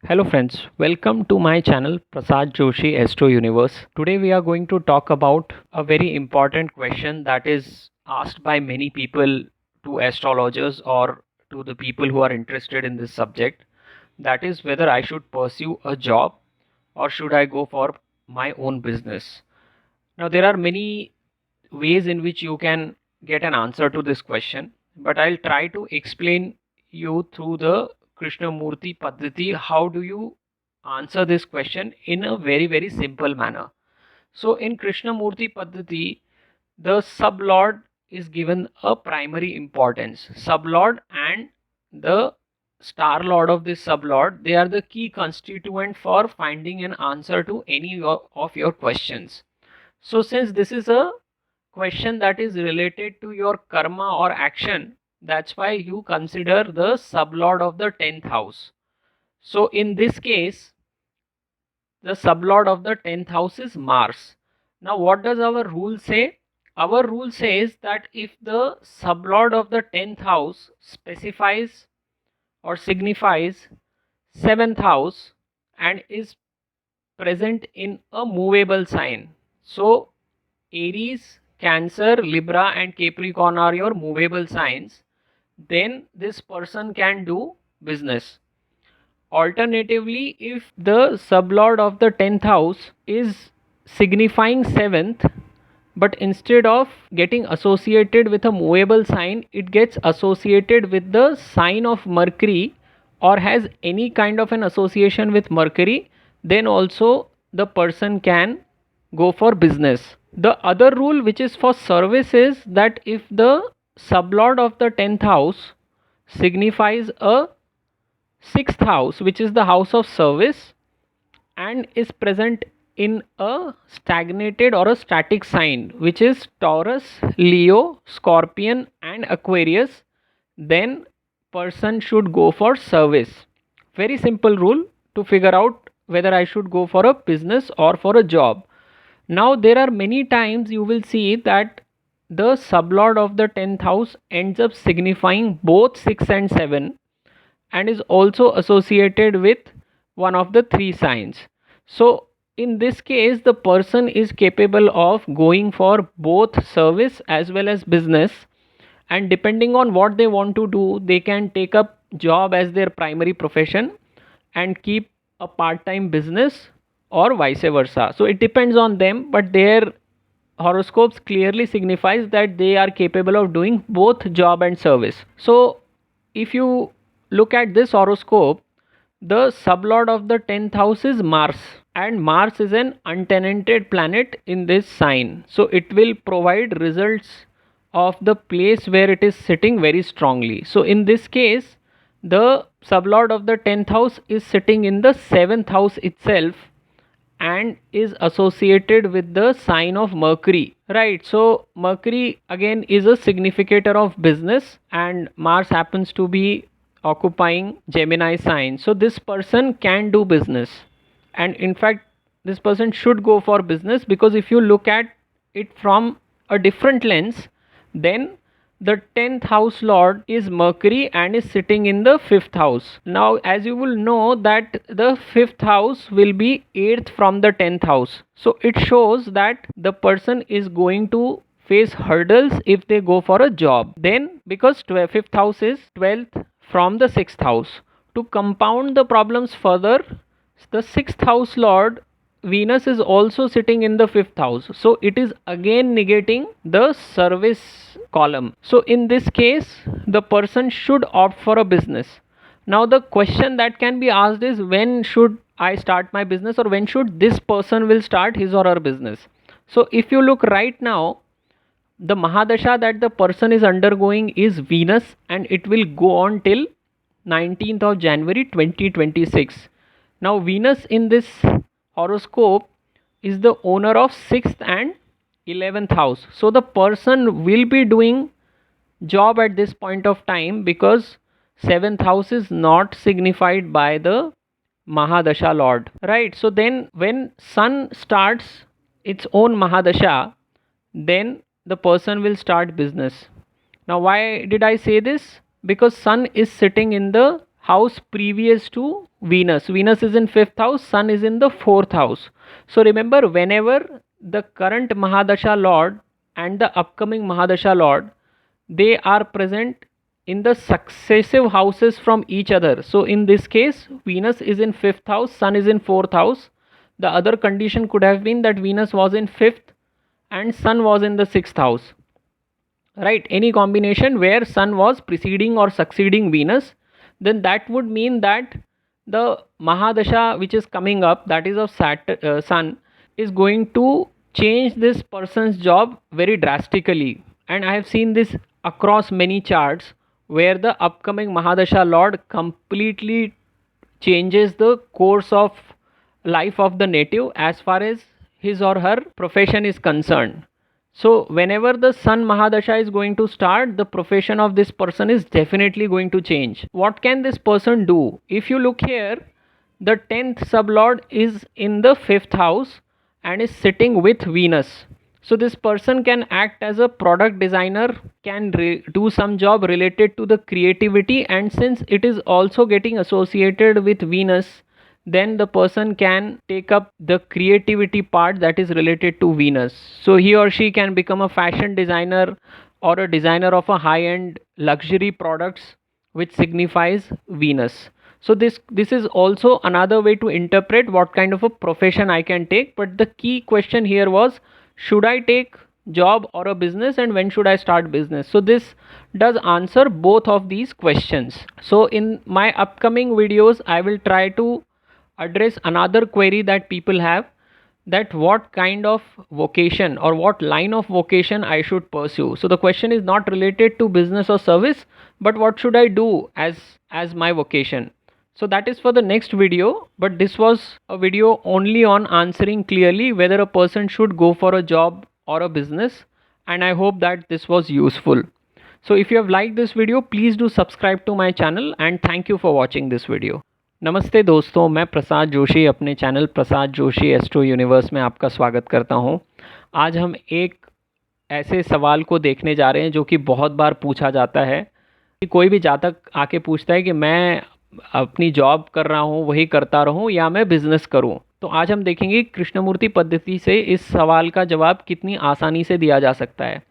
Hello friends, welcome to my channel Prasad Joshi Astro Universe. Today we are going to talk about a very important question that is asked by many people to astrologers or to the people who are interested in this subject. That is whether I should pursue a job or should I go for my own business. Now there are many ways in which you can get an answer to this question, but I'll try to explain you through the Krishnamurti Paddhati how do you answer this question in a very simple manner. So in Krishnamurti Paddhati, the sublord is given a primary importance. Sublord and the star lord of this sublord, they are the key constituent for finding an answer to any of your questions. So since this is a question that is related to your karma or action, that's why you consider the sublord of the 10th house. So in this case, the sublord of the 10th house is Mars. Now what does our rule say? Our rule says that if the sublord of the 10th house specifies or signifies 7th house and is present in a movable sign. So Aries, Cancer, Libra and Capricorn are your movable signs, then this person can do business. Alternatively, if the sublord of the 10th house is signifying 7th, but instead of getting associated with a movable sign, it gets associated with the sign of Mercury or has any kind of an association with Mercury, then also the person can go for business. The other rule which is for service is that if the sublord of the 10th house signifies a 6th house, which is the house of service, and is present in a stagnated or a static sign, which is Taurus, Leo, Scorpion and Aquarius, then person should go for service. Very simple rule to figure out whether I should go for a business or for a job. Now there are many times you will see that the sublord of the 10th house ends up signifying both 6 and 7 and is also associated with one of the three signs. So in this case the person is capable of going for both service as well as business, and depending on what they want to do, they can take up job as their primary profession and keep a part-time business or vice versa. So it depends on them, but their horoscopes clearly signifies that they are capable of doing both job and service. So if you look at this horoscope, the sublord of the 10th house is Mars, and Mars is an untenanted planet in this sign, so it will provide results of the place where it is sitting very strongly. So in this case, the sublord of the 10th house is sitting in the 7th house itself and is associated with the sign of Mercury, right? So Mercury again is a significator of business, and Mars happens to be occupying Gemini sign, so this person can do business, and in fact this person should go for business, because if you look at it from a different lens, then the 10th house lord is Mercury and is sitting in the 5th house. Now as you will know that the 5th house will be 8th from the 10th house, so it shows that the person is going to face hurdles if they go for a job. Then because 5th house is 12th from the 6th house, to compound the problems further, the 6th house lord Venus is also sitting in the 5th house, so it is again negating the service column. So in this case the person should opt for a business. Now the question that can be asked is, when should I start my business, or when should this person will start his or her business? So if you look right now, the Mahadasha that the person is undergoing is Venus, and it will go on till 19th of January 2026. Now Venus in this horoscope is the owner of 6th and 11th house, so the person will be doing job at this point of time, because 7th house is not signified by the Mahadasha lord, right? So then when sun starts its own Mahadasha, then the person will start business. Now why did I say this? Because sun is sitting in the house previous to Venus. Venus is in 5th house, Sun is in the 4th house. So remember, whenever the current Mahadasha Lord and the upcoming Mahadasha Lord, they are present in the successive houses from each other. So in this case, Venus is in 5th house, Sun is in 4th house. The other condition could have been that Venus was in 5th and Sun was in the 6th house. Right? Any combination where Sun was preceding or succeeding Venus, then that would mean that the Mahadasha which is coming up, that is of Sun, is going to change this person's job very drastically. And I have seen this across many charts where the upcoming Mahadasha Lord completely changes the course of life of the native as far as his or her profession is concerned. So whenever the Sun Mahadasha is going to start, the profession of this person is definitely going to change. What can this person do? If you look here, the 10th sublord is in the 5th house and is sitting with Venus. So this person can act as a product designer, can do some job related to the creativity, and since it is also getting associated with Venus, then the person can take up the creativity part that is related to Venus. So he or she can become a fashion designer or a designer of a high-end luxury products, which signifies Venus. So this is also another way to interpret what kind of a profession I can take. But the key question here was, should I take job or a business, and when should I start business? So this does answer both of these questions. So in my upcoming videos, I will try to address another query that people have, that what kind of vocation or what line of vocation I should pursue. So the question is not related to business or service, but what should I do as my vocation. So that is for the next video, but this was a video only on answering clearly whether a person should go for a job or a business, and I hope that this was useful. So if you have liked this video, please do subscribe to my channel, and thank you for watching this video. नमस्ते दोस्तों, मैं प्रसाद जोशी अपने channel Prasad Joshi astro universe में आपका स्वागत करता हूं। आज हम एक ऐसे सवाल को देखने जा रहे हैं जो कि बहुत बार पूछा जाता है कि कोई भी जातक आके पूछता है कि मैं अपनी जॉब कर रहा हूं, वही करता रहूं या मैं बिज़नेस करूं। तो आज हम देखेंगे कृष्णमूर्ति पद्धति से इस सवाल का जवाब कितनी आसानी से दिया जा सकता है।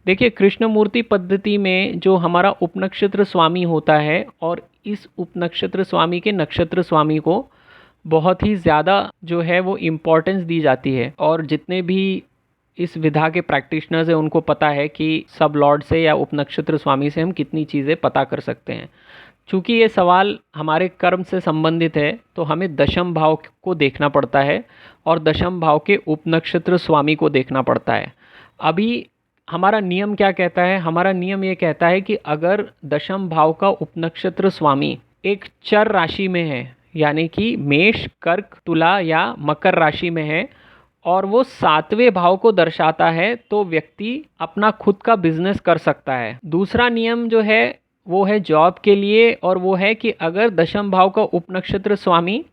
देखिए, कृष्णमूर्ति पद्धति में जो हमारा उपनक्षत्र स्वामी होता है, और इस उपनक्षत्र स्वामी के नक्षत्र स्वामी को बहुत ही ज़्यादा जो है वो इम्पोर्टेंस दी जाती है, और जितने भी इस विधा के प्रैक्टिशनर्स हैं उनको पता है कि सब लॉर्ड से या उपनक्षत्र स्वामी से हम कितनी चीज़ें पता कर सकते हैं। चूँकि ये सवाल हमारे कर्म से संबंधित है, तो हमें दशम भाव को देखना पड़ता है और दशम भाव के उपनक्षत्र स्वामी को देखना पड़ता है। अभी हमारा नियम क्या कहता है? हमारा नियम ये कहता है कि अगर दशम भाव का उपनक्षत्र स्वामी एक चर राशि में है, यानी कि मेष, कर्क, तुला या मकर राशि में है, और वो 7वें भाव को दर्शाता है, तो व्यक्ति अपना खुद का बिजनेस कर सकता है। दूसरा नियम जो है वो है जॉब के लिए, और वो है कि अगर दशम भाव का उपनक्षत्र स्वामी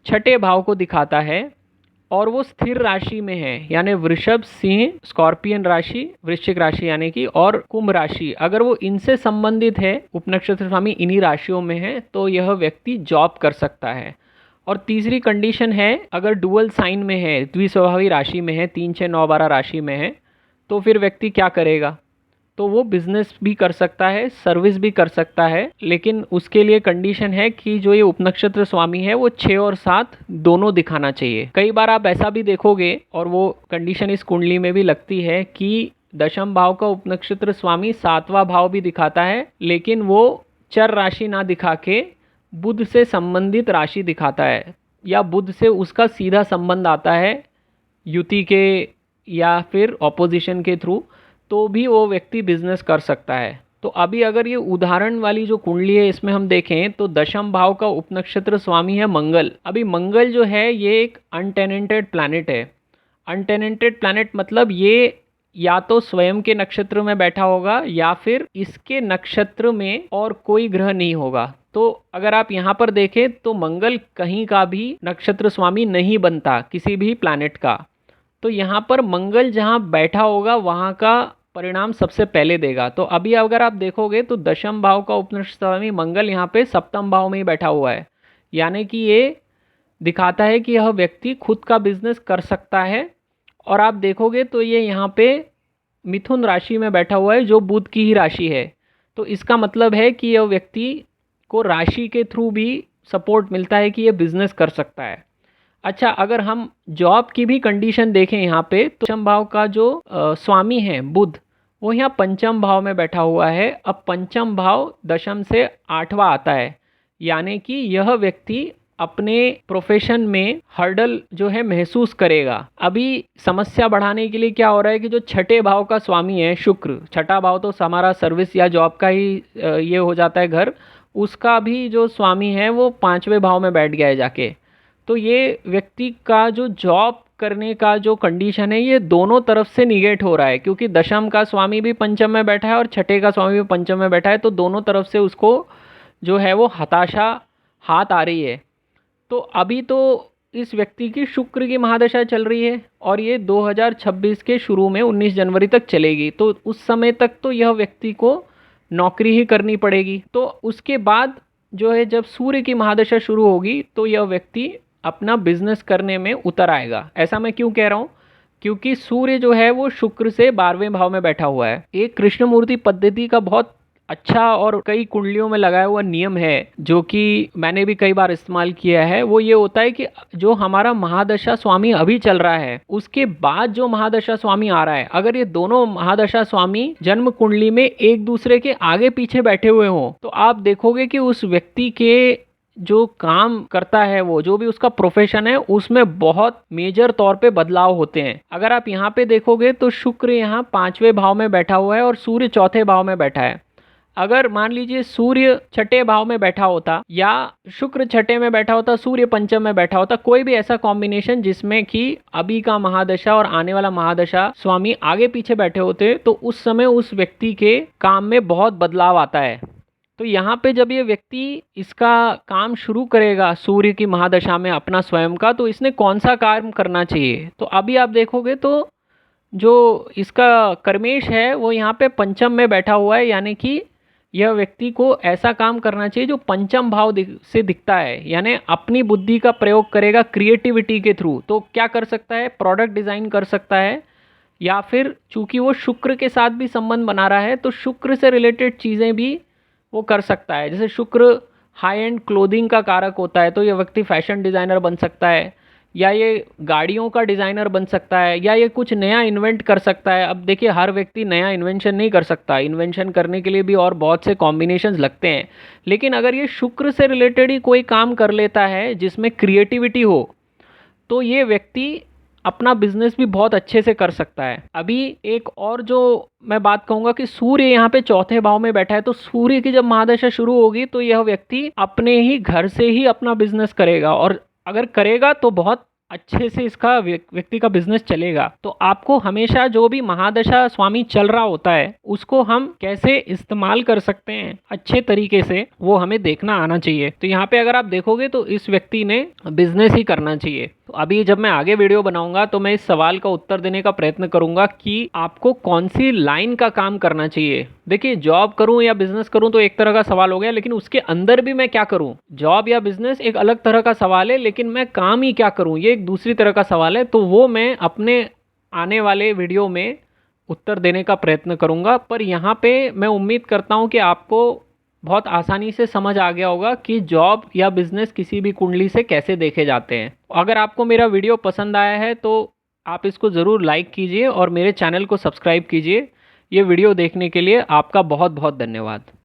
छठे भाव को दिखाता है और वो स्थिर राशि में है, यानी वृषभ, सिंह, स्कॉर्पियन राशि, वृश्चिक राशि यानी कि, और कुंभ राशि, अगर वो इनसे संबंधित है, उपनक्षत्र स्वामी इन्हीं राशियों में है, तो यह व्यक्ति जॉब कर सकता है। और तीसरी कंडीशन है, अगर डुअल साइन में है, द्विस्वभावी राशि में है, 3, 6, 9, 12 राशि में है, तो फिर व्यक्ति क्या करेगा? तो वो बिज़नेस भी कर सकता है, सर्विस भी कर सकता है, लेकिन उसके लिए कंडीशन है कि जो ये उपनक्षत्र स्वामी है वो 6 और 7 दोनों दिखाना चाहिए। कई बार आप ऐसा भी देखोगे, और वो कंडीशन इस कुंडली में भी लगती है, कि दशम भाव का उपनक्षत्र स्वामी 7वां भाव भी दिखाता है, लेकिन वो चर राशि ना दिखा के बुध से संबंधित राशि दिखाता है, या बुध से उसका सीधा संबंध आता है युति के या फिर ऑपोजिशन के थ्रू, तो भी वो व्यक्ति बिजनेस कर सकता है। तो अभी अगर ये उदाहरण वाली जो कुंडली है इसमें हम देखें, तो दशम भाव का उपनक्षत्र स्वामी है मंगल। अभी मंगल जो है ये एक अनटेनेंटेड प्लैनेट है। अनटेनेंटेड प्लैनेट मतलब ये या तो स्वयं के नक्षत्र में बैठा होगा, या फिर इसके नक्षत्र में और कोई ग्रह नहीं होगा। तो अगर आप यहाँ पर देखें तो मंगल कहीं का भी नक्षत्र स्वामी नहीं बनता किसी भी प्लैनेट का। तो यहाँ पर मंगल जहाँ बैठा होगा वहाँ का परिणाम सबसे पहले देगा। तो अभी अगर आप देखोगे तो दशम भाव का उपनक्षत्र स्वामी मंगल यहाँ पे 7वें भाव में ही बैठा हुआ है, यानी कि ये दिखाता है कि यह व्यक्ति खुद का बिजनेस कर सकता है। और आप देखोगे तो ये यहाँ पे मिथुन राशि में बैठा हुआ है जो बुध की ही राशि है। तो इसका मतलब है कि यह व्यक्ति को राशि के थ्रू भी सपोर्ट मिलता है कि ये बिजनेस कर सकता है। अच्छा, अगर हम जॉब की भी कंडीशन देखें यहाँ पे, तो पंचम भाव का जो स्वामी है बुध, वो यहाँ पंचम भाव में बैठा हुआ है। अब पंचम भाव दशम से आठवां आता है, यानी कि यह व्यक्ति अपने प्रोफेशन में हर्डल जो है महसूस करेगा। अभी समस्या बढ़ाने के लिए क्या हो रहा है कि जो छठे भाव का स्वामी है शुक्र, छठा भाव तो हमारा सर्विस या जॉब का ही ये हो जाता है घर, उसका भी जो स्वामी है वो पांचवें भाव में बैठ गया है जाके। तो ये व्यक्ति का जो जॉब करने का जो कंडीशन है ये दोनों तरफ से निगेट हो रहा है, क्योंकि दशम का स्वामी भी पंचम में बैठा है और छठे का स्वामी भी पंचम में बैठा है। तो दोनों तरफ से उसको जो है वो हताशा हाथ आ रही है। तो अभी तो इस व्यक्ति की शुक्र की महादशा चल रही है और ये 2026 के शुरू में 19 जनवरी तक चलेगी। तो उस समय तक तो यह व्यक्ति को नौकरी ही करनी पड़ेगी। तो उसके बाद जो है जब सूर्य की महादशा शुरू होगी तो यह व्यक्ति अपना बिजनेस करने में उतर आएगा। ऐसा मैं क्यों कह रहा हूँ, क्योंकि सूर्य जो है वो शुक्र से 12वें भाव में बैठा हुआ है। एक कृष्णमूर्ति पद्धति का बहुत अच्छा और कई कुंडलियों में लगाया हुआ नियम है जो कि मैंने भी कई बार इस्तेमाल किया है। वो ये होता है कि जो हमारा महादशा स्वामी अभी चल रहा है उसके बाद जो महादशा स्वामी आ रहा है, अगर ये दोनों महादशा स्वामी जन्म कुंडली में एक दूसरे के आगे पीछे बैठे हुए हों तो आप देखोगे कि उस व्यक्ति के जो काम करता है, वो जो भी उसका प्रोफेशन है, उसमें बहुत मेजर तौर पे बदलाव होते हैं। अगर आप यहाँ पे देखोगे तो शुक्र यहाँ पांचवें भाव में बैठा हुआ है और सूर्य चौथे भाव में बैठा है। अगर मान लीजिए सूर्य छठे भाव में बैठा होता या शुक्र छठे में बैठा होता, सूर्य पंचम में बैठा होता, कोई भी ऐसा कॉम्बिनेशन जिसमें कि अभी का महादशा और आने वाला महादशा स्वामी आगे पीछे बैठे होते, तो उस समय उस व्यक्ति के काम में बहुत बदलाव आता है। तो यहाँ पे जब ये व्यक्ति इसका काम शुरू करेगा सूर्य की महादशा में अपना स्वयं का, तो इसने कौन सा काम करना चाहिए। तो अभी आप देखोगे तो जो इसका कर्मेश है वो यहाँ पे पंचम में बैठा हुआ है, यानी कि यह व्यक्ति को ऐसा काम करना चाहिए जो पंचम भाव से दिखता है, यानी अपनी बुद्धि का प्रयोग करेगा क्रिएटिविटी के थ्रू। तो क्या कर सकता है, प्रोडक्ट डिज़ाइन कर सकता है, या फिर चूंकि वो शुक्र के साथ भी संबंध बना रहा है तो शुक्र से रिलेटेड चीज़ें भी वो कर सकता है। जैसे शुक्र हाई एंड क्लोथिंग का कारक होता है तो यह व्यक्ति फैशन डिज़ाइनर बन सकता है, या ये गाड़ियों का डिज़ाइनर बन सकता है, या ये कुछ नया इन्वेंट कर सकता है। अब देखिए हर व्यक्ति नया इन्वेंशन नहीं कर सकता, इन्वेंशन करने के लिए भी और बहुत से कॉम्बिनेशंस लगते हैं। लेकिन अगर ये शुक्र से रिलेटेड ही कोई काम कर लेता है जिसमें क्रिएटिविटी हो तो ये व्यक्ति अपना बिजनेस भी बहुत अच्छे से कर सकता है। अभी एक और जो मैं बात कहूँगा कि सूर्य यहाँ पे चौथे भाव में बैठा है, तो सूर्य की जब महादशा शुरू होगी तो यह व्यक्ति अपने ही घर से ही अपना बिजनेस करेगा, और अगर करेगा तो बहुत अच्छे से इसका व्यक्ति का बिजनेस चलेगा। तो आपको हमेशा जो भी महादशा स्वामी चल रहा होता है उसको हम कैसे इस्तेमाल कर सकते हैं अच्छे तरीके से, वो हमें देखना आना चाहिए। तो यहाँ पे अगर आप देखोगे तो इस व्यक्ति ने बिजनेस ही करना चाहिए। तो अभी जब मैं आगे वीडियो बनाऊंगा तो मैं इस सवाल का उत्तर देने का प्रयत्न करूंगा कि आपको कौन सी लाइन का काम करना चाहिए। देखिए जॉब करूं या बिजनेस करूं तो एक तरह का सवाल हो गया, लेकिन उसके अंदर भी मैं क्या करूं, जॉब या बिजनेस एक अलग तरह का सवाल है, लेकिन मैं काम ही क्या करूं ये एक दूसरी तरह का सवाल है। तो वो मैं अपने आने वाले वीडियो में उत्तर देने का प्रयत्न करूंगा। पर यहाँ पे मैं उम्मीद करता हूँ कि आपको बहुत आसानी से समझ आ गया होगा कि जॉब या बिजनेस किसी भी कुंडली से कैसे देखे जाते हैं। अगर आपको मेरा वीडियो पसंद आया है तो आप इसको ज़रूर लाइक कीजिए और मेरे चैनल को सब्सक्राइब कीजिए। ये वीडियो देखने के लिए आपका बहुत बहुत धन्यवाद।